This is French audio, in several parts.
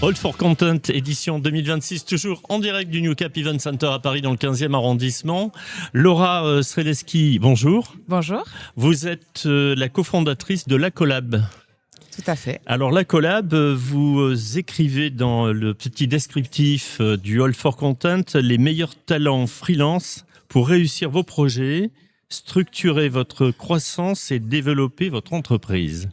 All for Content, édition 2026, toujours en direct du New Cap Event Center à Paris dans le 15e arrondissement. Laura Streleski, bonjour. Bonjour. Vous êtes la cofondatrice de La Collab. Tout à fait. Alors La Collab, vous écrivez dans le petit descriptif du All for Content les meilleurs talents freelance pour réussir vos projets, structurer votre croissance et développer votre entreprise.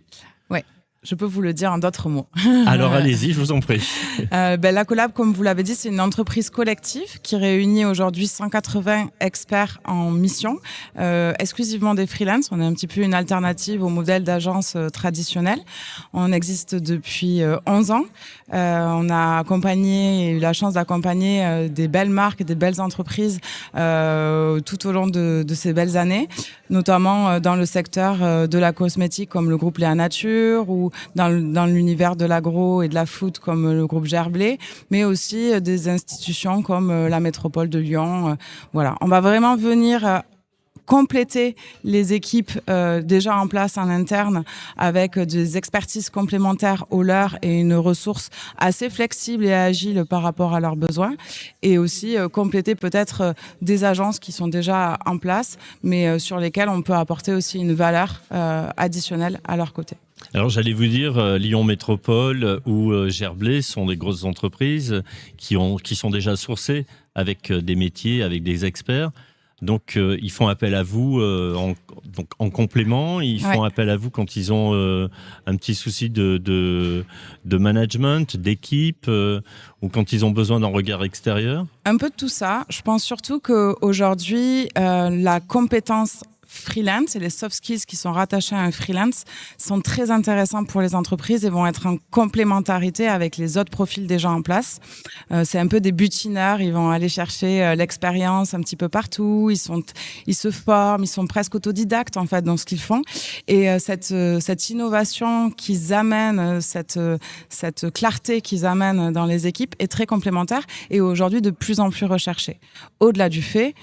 Je peux vous le dire en d'autres mots. Alors allez-y, je vous en prie. La Collab, comme vous l'avez dit, c'est une entreprise collective qui réunit aujourd'hui 180 experts en mission, exclusivement des freelances. On est un petit peu une alternative au modèle d'agence traditionnelle. On existe depuis 11 ans. On a eu la chance d'accompagner des belles marques, des belles entreprises tout au long de ces belles années, notamment dans le secteur de la cosmétique comme le groupe Léa Nature ou dans l'univers de l'agro et de la food comme le groupe Gerblé, mais aussi des institutions comme la métropole de Lyon. Voilà, on va vraiment venir compléter les équipes déjà en place en interne avec des expertises complémentaires aux leurs et une ressource assez flexible et agile par rapport à leurs besoins, et aussi compléter peut-être des agences qui sont déjà en place mais sur lesquelles on peut apporter aussi une valeur additionnelle à leur côté. Alors j'allais vous dire, Lyon Métropole ou Gerblé sont des grosses entreprises qui sont déjà sourcées avec des métiers, avec des experts. Donc ils font appel à vous en complément, ils font appel à vous quand ils ont un petit souci de management, d'équipe, ou quand ils ont besoin d'un regard extérieur. Un peu de tout ça. Je pense surtout qu'aujourd'hui, la compétence freelance et les soft skills qui sont rattachés à un freelance sont très intéressants pour les entreprises et vont être en complémentarité avec les autres profils déjà en place. C'est un peu des butineurs, ils vont aller chercher l'expérience un petit peu partout, ils se forment, ils sont presque autodidactes en fait dans ce qu'ils font, et cette innovation qu'ils amènent, cette clarté qu'ils amènent dans les équipes est très complémentaire et aujourd'hui de plus en plus recherchée. Au-delà du fait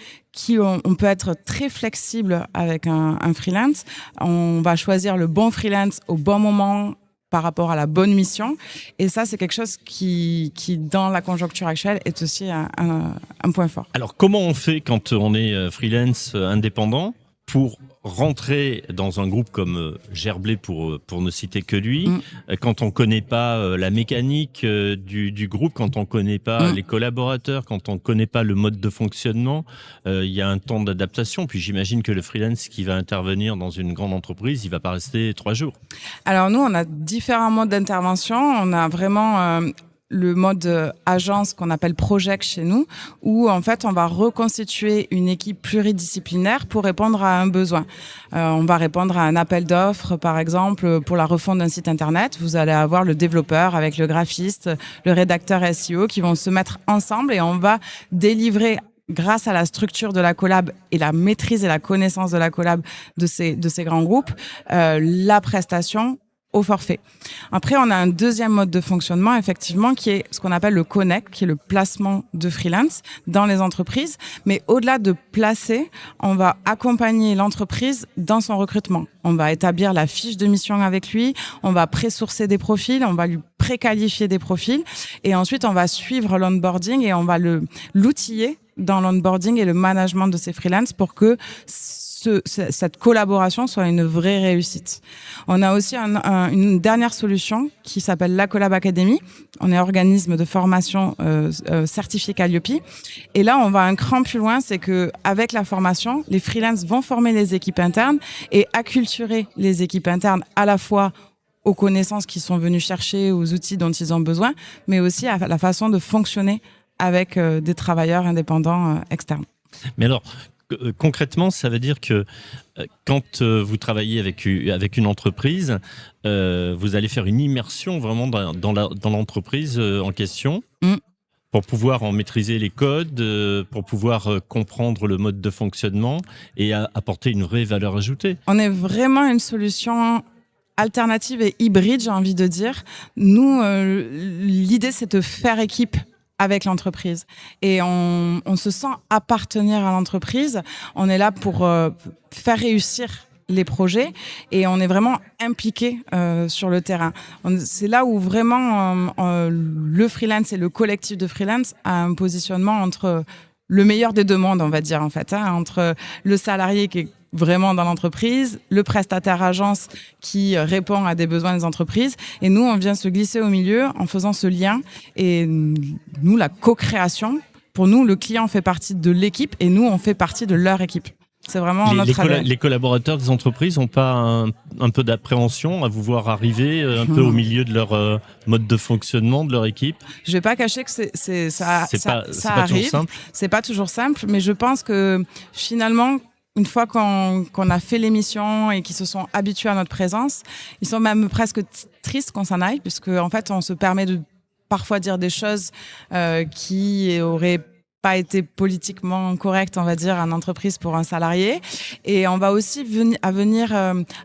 on peut être très flexible avec un freelance. On va choisir le bon freelance au bon moment par rapport à la bonne mission. Et ça, c'est quelque chose qui dans la conjoncture actuelle, est aussi un point fort. Alors, comment on fait quand on est freelance indépendant pour rentrer dans un groupe comme Gerblé, pour ne citer que lui, quand on ne connaît pas la mécanique du groupe, quand on ne connaît pas les collaborateurs, quand on ne connaît pas le mode de fonctionnement, il y a un temps d'adaptation. Puis j'imagine que le freelance qui va intervenir dans une grande entreprise, il ne va pas rester 3 jours. Alors nous, on a différents modes d'intervention. On a vraiment le mode agence qu'on appelle project chez nous, où en fait on va reconstituer une équipe pluridisciplinaire pour répondre à un besoin. On va répondre à un appel d'offres, par exemple, pour la refonte d'un site internet. Vous allez avoir le développeur avec le graphiste, le rédacteur SEO qui vont se mettre ensemble et on va délivrer, grâce à la structure de la collab et la maîtrise et la connaissance de la collab de ces grands groupes, la prestation au forfait. Après, on a un deuxième mode de fonctionnement, effectivement, qui est ce qu'on appelle le connect, qui est le placement de freelance dans les entreprises. Mais au-delà de placer, on va accompagner l'entreprise dans son recrutement. On va établir la fiche de mission avec lui, on va pré-sourcer des profils, on va lui préqualifier des profils, et ensuite on va suivre l'onboarding et on va l'outiller dans l'onboarding et le management de ces freelances pour que cette collaboration soit une vraie réussite. On a aussi une dernière solution qui s'appelle La Collab Academy. On est organisme de formation certifié Calliope. Et là, on va un cran plus loin, c'est que avec la formation, les freelances vont former les équipes internes et acculturer les équipes internes à la fois aux connaissances qu'ils sont venus chercher, aux outils dont ils ont besoin, mais aussi à la façon de fonctionner avec des travailleurs indépendants externes. Mais alors, concrètement, ça veut dire que quand vous travaillez avec une entreprise, vous allez faire une immersion vraiment dans l'entreprise en question pour pouvoir en maîtriser les codes, pour pouvoir comprendre le mode de fonctionnement et apporter une vraie valeur ajoutée. On est vraiment une solution alternative et hybride, j'ai envie de dire. Nous, l'idée, c'est de faire équipe avec l'entreprise. Et on se sent appartenir à l'entreprise. On est là pour faire réussir les projets et on est vraiment impliqué sur le terrain. C'est là où vraiment le freelance et le collectif de freelance a un positionnement entre le meilleur des deux mondes, on va dire en fait, entre le salarié qui est vraiment dans l'entreprise, le prestataire agence qui répond à des besoins des entreprises, et nous on vient se glisser au milieu en faisant ce lien. Et nous, la co-création, pour nous le client fait partie de l'équipe et nous on fait partie de leur équipe. C'est vraiment les collaborateurs des entreprises n'ont pas un peu d'appréhension à vous voir arriver un peu au milieu de leur mode de fonctionnement, de leur équipe? Je vais pas cacher que ça arrive. C'est pas toujours simple, mais je pense que finalement, une fois qu'on a fait l'émission et qu'ils se sont habitués à notre présence, ils sont même presque tristes qu'on s'en aille, puisque en fait, on se permet de parfois dire des choses qui auraient pas été politiquement correct, on va dire, en entreprise pour un salarié. Et on va aussi venir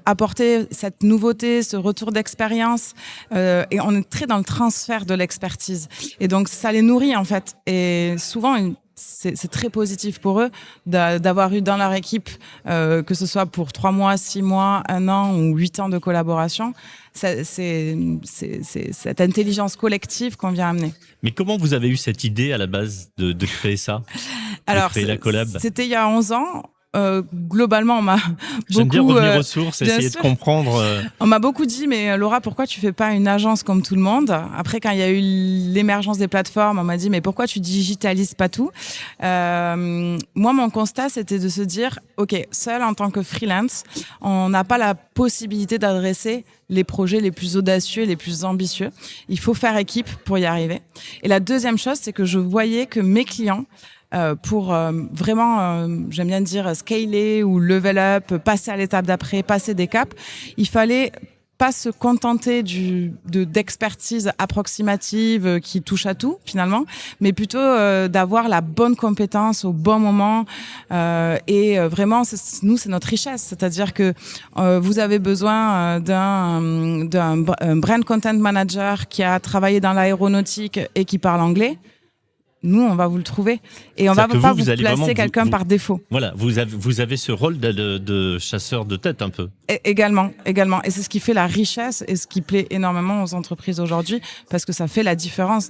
apporter cette nouveauté, ce retour d'expérience. Et on est très dans le transfert de l'expertise. Et donc, ça les nourrit, en fait. Et souvent, c'est très positif pour eux d'avoir eu dans leur équipe, que ce soit pour 3 mois, 6 mois, 1 an ou 8 ans de collaboration. C'est cette intelligence collective qu'on vient amener. Mais comment vous avez eu cette idée à la base de créer ça? Alors, de créer la collab? C'était il y a 11 ans. Globalement, on m'a J'aime bien revenir aux sources, essayer de comprendre. On m'a beaucoup dit, mais Laura, pourquoi tu fais pas une agence comme tout le monde? Après, quand il y a eu l'émergence des plateformes, on m'a dit, mais pourquoi tu digitalises pas tout? Moi, mon constat, c'était de se dire, OK, seul en tant que freelance, on n'a pas la possibilité d'adresser les projets les plus audacieux, les plus ambitieux. Il faut faire équipe pour y arriver. Et la deuxième chose, c'est que je voyais que mes clients, pour vraiment, j'aime bien dire, scaler ou level up, passer à l'étape d'après, passer des caps, il fallait pas se contenter d'expertise approximative qui touche à tout finalement, mais plutôt d'avoir la bonne compétence au bon moment. Et vraiment, nous, c'est notre richesse. C'est-à-dire que vous avez besoin d'un brand content manager qui a travaillé dans l'aéronautique et qui parle anglais. Nous, on va vous le trouver. Et on va pas vous placer quelqu'un par défaut. Voilà, vous avez ce rôle de chasseur de tête un peu. Également. Et c'est ce qui fait la richesse et ce qui plaît énormément aux entreprises aujourd'hui, parce que ça fait la différence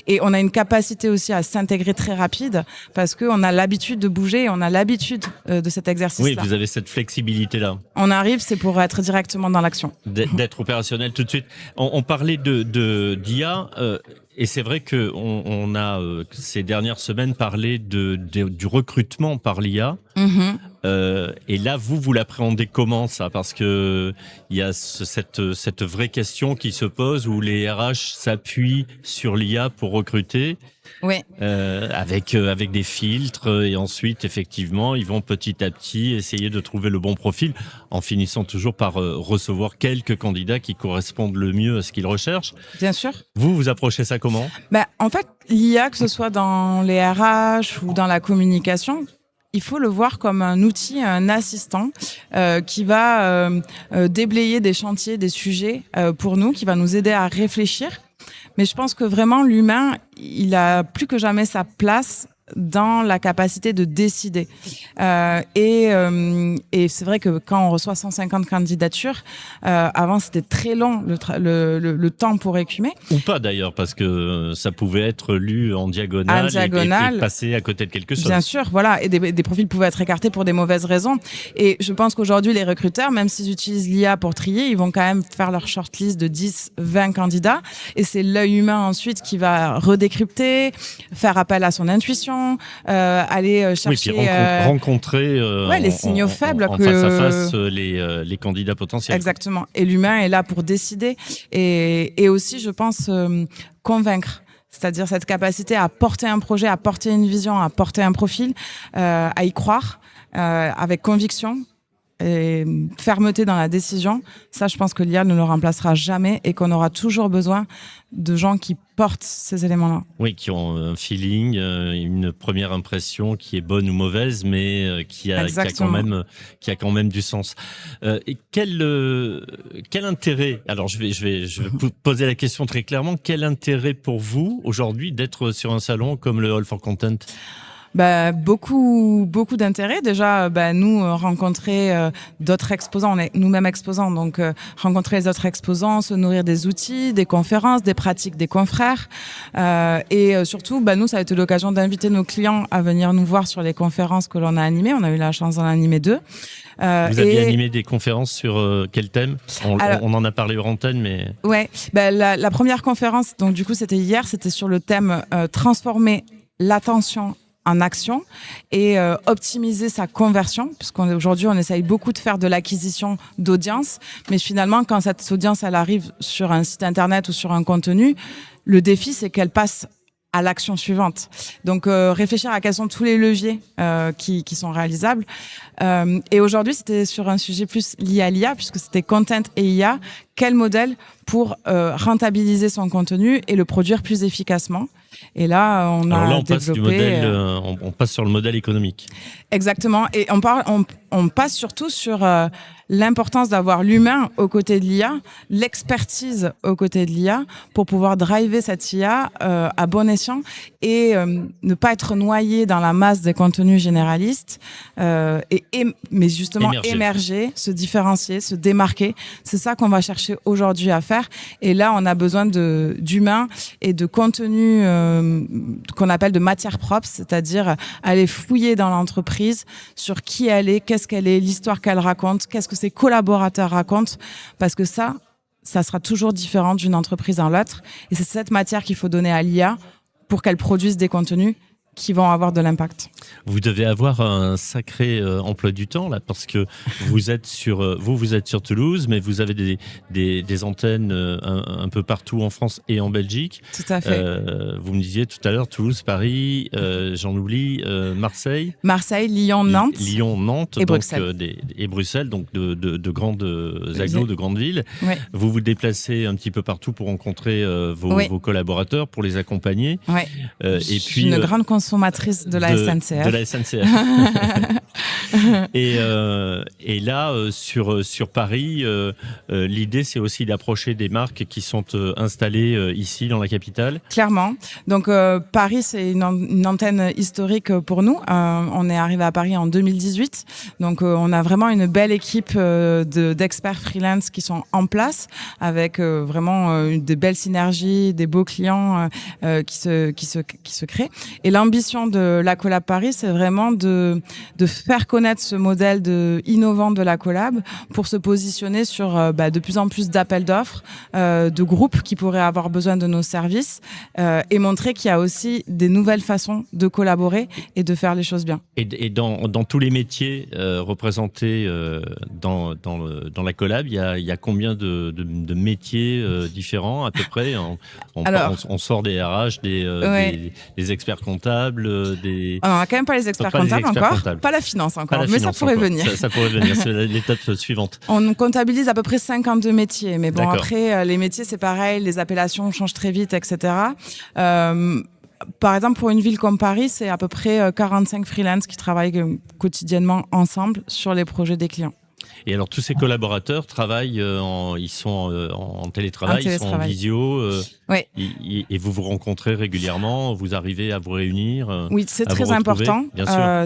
et on a une capacité aussi à s'intégrer très rapide, parce qu'on a l'habitude de bouger, on a l'habitude de cet exercice-là. Oui, vous avez cette flexibilité-là. On arrive, c'est pour être directement dans l'action. D'être opérationnel tout de suite. On parlait d'IA, et c'est vrai que on a ces dernières semaines parlé du recrutement par l'IA. Et là, vous l'appréhendez comment ça? Parce que il y a cette vraie question qui se pose où les RH s'appuient sur l'IA pour recruter. Oui. Avec des filtres, et ensuite effectivement ils vont petit à petit essayer de trouver le bon profil en finissant toujours par recevoir quelques candidats qui correspondent le mieux à ce qu'ils recherchent. Bien sûr. Vous approchez ça comment? En fait, l'IA, que ce soit dans les RH ou dans la communication, il faut le voir comme un outil, un assistant qui va déblayer des chantiers, des sujets pour nous, qui va nous aider à réfléchir. Mais je pense que vraiment, l'humain, il a plus que jamais sa place dans la capacité de décider. Et c'est vrai que quand on reçoit 150 candidatures, avant c'était très long le temps pour écumer. Ou pas d'ailleurs, parce que ça pouvait être lu en diagonale, et passer à côté de quelque chose. Bien sûr, voilà, et des profils pouvaient être écartés pour des mauvaises raisons. Et je pense qu'aujourd'hui, les recruteurs, même s'ils utilisent l'IA pour trier, ils vont quand même faire leur shortlist de 10, 20 candidats. Et c'est l'œil humain ensuite qui va redécrypter, faire appel à son intuition, aller chercher... Oui, puis rencontrer les signaux faibles face à face les candidats potentiels. Exactement. Et l'humain est là pour décider et aussi, je pense, convaincre. C'est-à-dire cette capacité à porter un projet, à porter une vision, à porter un profil, à y croire avec conviction et fermeté dans la décision. Ça, je pense que l'IA ne le remplacera jamais et qu'on aura toujours besoin de gens qui portent ces éléments-là. Oui, qui ont un feeling, une première impression qui est bonne ou mauvaise, mais qui a quand même du sens. Et quel intérêt? Alors, je vais poser la question très clairement. Quel intérêt pour vous aujourd'hui d'être sur un salon comme le All for Content? Beaucoup d'intérêt. Déjà, nous rencontrer d'autres exposants, on est nous-mêmes exposants, donc rencontrer les autres exposants, se nourrir des outils, des conférences, des pratiques des confrères, et surtout, nous, ça a été l'occasion d'inviter nos clients à venir nous voir sur les conférences que l'on a animées. On a eu la chance d'en animer 2. Vous aviez animé des conférences sur quel thème ? On en a parlé hors antenne, mais... Ouais, la première conférence, donc du coup, c'était hier, c'était sur le thème transformer l'attention en action et optimiser sa conversion, puisqu'aujourd'hui on essaye beaucoup de faire de l'acquisition d'audience, mais finalement quand cette audience elle arrive sur un site internet ou sur un contenu, le défi c'est qu'elle passe à l'action suivante. Donc réfléchir à quels sont tous les leviers qui sont réalisables. Et aujourd'hui c'était sur un sujet plus lié à l'IA, puisque c'était content et IA. Quel modèle pour rentabiliser son contenu et le produire plus efficacement. Et là, on on passe sur le modèle économique. Exactement. Et on passe surtout sur l'importance d'avoir l'humain aux côtés de l'IA, l'expertise aux côtés de l'IA pour pouvoir driver cette IA à bon escient et ne pas être noyé dans la masse des contenus généralistes, mais justement émerger, se différencier, se démarquer. C'est ça qu'on va chercher aujourd'hui à faire. Et là, on a besoin d'humains et de contenus qu'on appelle de matière propre, c'est-à-dire aller fouiller dans l'entreprise sur qui elle est, qu'est-ce qu'elle est, l'histoire qu'elle raconte, qu'est-ce que ses collaborateurs racontent, parce que ça sera toujours différent d'une entreprise à l'autre. Et c'est cette matière qu'il faut donner à l'IA pour qu'elle produise des contenus qui vont avoir de l'impact. Vous devez avoir un sacré emploi du temps là, parce que vous êtes sur Toulouse, mais vous avez des antennes un peu partout en France et en Belgique. Tout à fait. Vous me disiez tout à l'heure Toulouse, Paris, j'en oublie, Marseille, Lyon, Nantes et Bruxelles. Et Bruxelles, donc de grandes agglos, de grandes villes. Oui. Vous vous déplacez un petit peu partout pour rencontrer vos collaborateurs, pour les accompagner. Oui. Et puis une grande consommatrice de la SNCF. De la SNCF. Et là, sur Paris, l'idée, c'est aussi d'approcher des marques qui sont installées ici, dans la capitale. Clairement. Donc, Paris, c'est une antenne historique pour nous. On est arrivé à Paris en 2018. Donc, on a vraiment une belle équipe d'experts freelance qui sont en place, avec vraiment des belles synergies, des beaux clients qui se créent. Et l'ambition de la Collab Paris, c'est vraiment de faire connaître ce modèle innovant de la collab pour se positionner sur de plus en plus d'appels d'offres, de groupes qui pourraient avoir besoin de nos services, et montrer qu'il y a aussi des nouvelles façons de collaborer et de faire les choses bien. Et dans tous les métiers représentés dans la collab, il y a combien de métiers différents à peu près? On sort des RH, des experts comptables, on n'a quand même pas les experts comptables encore, pas la finance encore, mais ça pourrait venir. Ça pourrait venir, c'est l'étape suivante. On comptabilise à peu près 52 métiers, mais bon, après, les métiers, c'est pareil, les appellations changent très vite, etc. Par exemple, pour une ville comme Paris, c'est à peu près 45 freelances qui travaillent quotidiennement ensemble sur les projets des clients. Et alors, tous ces collaborateurs travaillent, ils sont en télétravail, ils sont en visio, oui. Et vous vous rencontrez régulièrement, vous arrivez à vous réunir. Oui, c'est très important.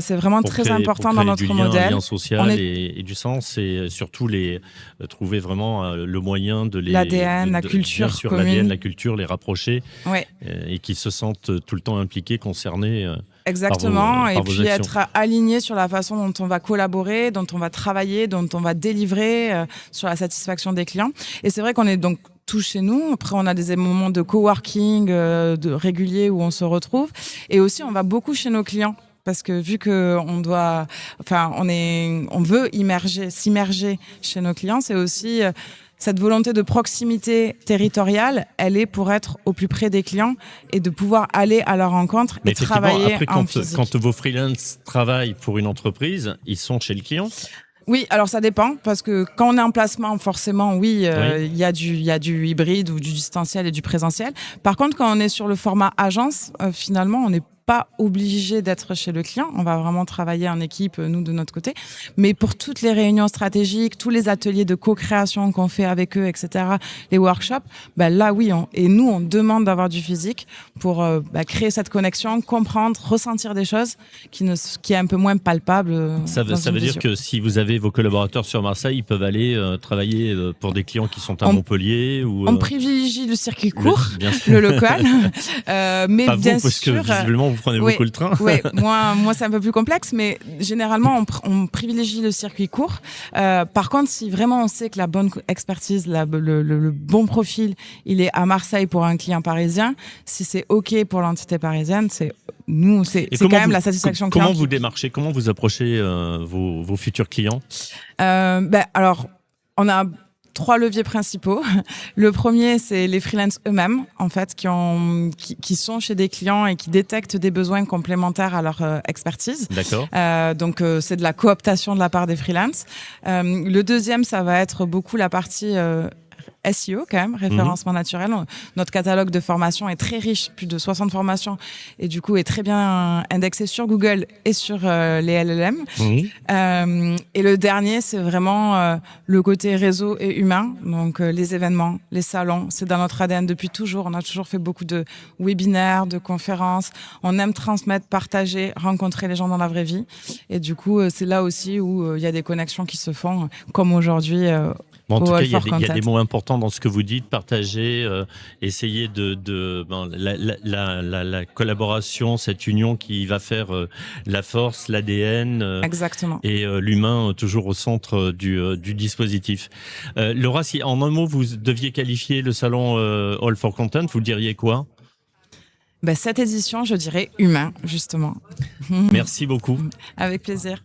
C'est vraiment très important dans notre modèle. Un lien social et du sens, et surtout trouver vraiment le moyen de l'ADN, la culture bien sûr, commune. L'ADN, la culture, les rapprocher, ouais. Et qu'ils se sentent tout le temps impliqués, concernés. Exactement, par vos puis actions. être aligné sur la façon dont on va collaborer, dont on va travailler, dont on va délivrer sur la satisfaction des clients. Et c'est vrai qu'on est donc tous chez nous. Après, on a des moments de coworking réguliers où on se retrouve. Et aussi, on va beaucoup chez nos clients. Parce que vu que on veut s'immerger chez nos clients, c'est aussi cette volonté de proximité territoriale, elle est pour être au plus près des clients et de pouvoir aller à leur rencontre et travailler après, en physique. Quand vos freelances travaillent pour une entreprise, ils sont chez le client ? Oui, alors ça dépend, parce que quand on est en placement, forcément, oui, il y a du hybride ou du distanciel et du présentiel. Par contre, quand on est sur le format agence, finalement, on n'est pas obligé d'être chez le client. On va vraiment travailler en équipe, nous, de notre côté. Mais pour toutes les réunions stratégiques, tous les ateliers de co-création qu'on fait avec eux, etc., les workshops, là, oui, nous, on demande d'avoir du physique pour créer cette connexion, comprendre, ressentir des choses qui est un peu moins palpable. Ça veut dire que si vous avez vos collaborateurs sur Marseille, ils peuvent aller travailler pour des clients qui sont à Montpellier ou on privilégie le circuit court, le local, mais pas bien vous, parce sûr. Que visiblement, vous prenez beaucoup le train. Oui, moi c'est un peu plus complexe, mais généralement on privilégie le circuit court. Par contre, si vraiment on sait que la bonne expertise, le bon profil, il est à Marseille pour un client parisien, si c'est OK pour l'entité parisienne, c'est quand même la satisfaction client. Comment vous démarchez, comment vous approchez vos futurs clients? Alors, on a 3 leviers principaux. Le premier, c'est les freelances eux-mêmes, en fait, qui sont chez des clients et qui détectent des besoins complémentaires à leur expertise. D'accord. Donc, c'est de la cooptation de la part des freelances. Le deuxième, ça va être beaucoup la partie SEO quand même, référencement naturel. Notre catalogue de formations est très riche, plus de 60 formations, et du coup est très bien indexé sur Google et sur les LLM. Et le dernier, c'est vraiment le côté réseau et humain, donc les événements, les salons, c'est dans notre ADN depuis toujours. On a toujours fait beaucoup de webinaires, de conférences. On aime transmettre, partager, rencontrer les gens dans la vraie vie. Et du coup, c'est là aussi où il y a des connexions qui se font, comme aujourd'hui. En tout cas, il y a des mots importants dans ce que vous dites, partager, essayer la collaboration, cette union qui va faire la force, l'ADN. Exactement. Et l'humain toujours au centre du dispositif. Laura, si en un mot vous deviez qualifier le salon All for Content, vous le diriez quoi? Cette édition, je dirais humain, justement. Merci beaucoup. Avec plaisir.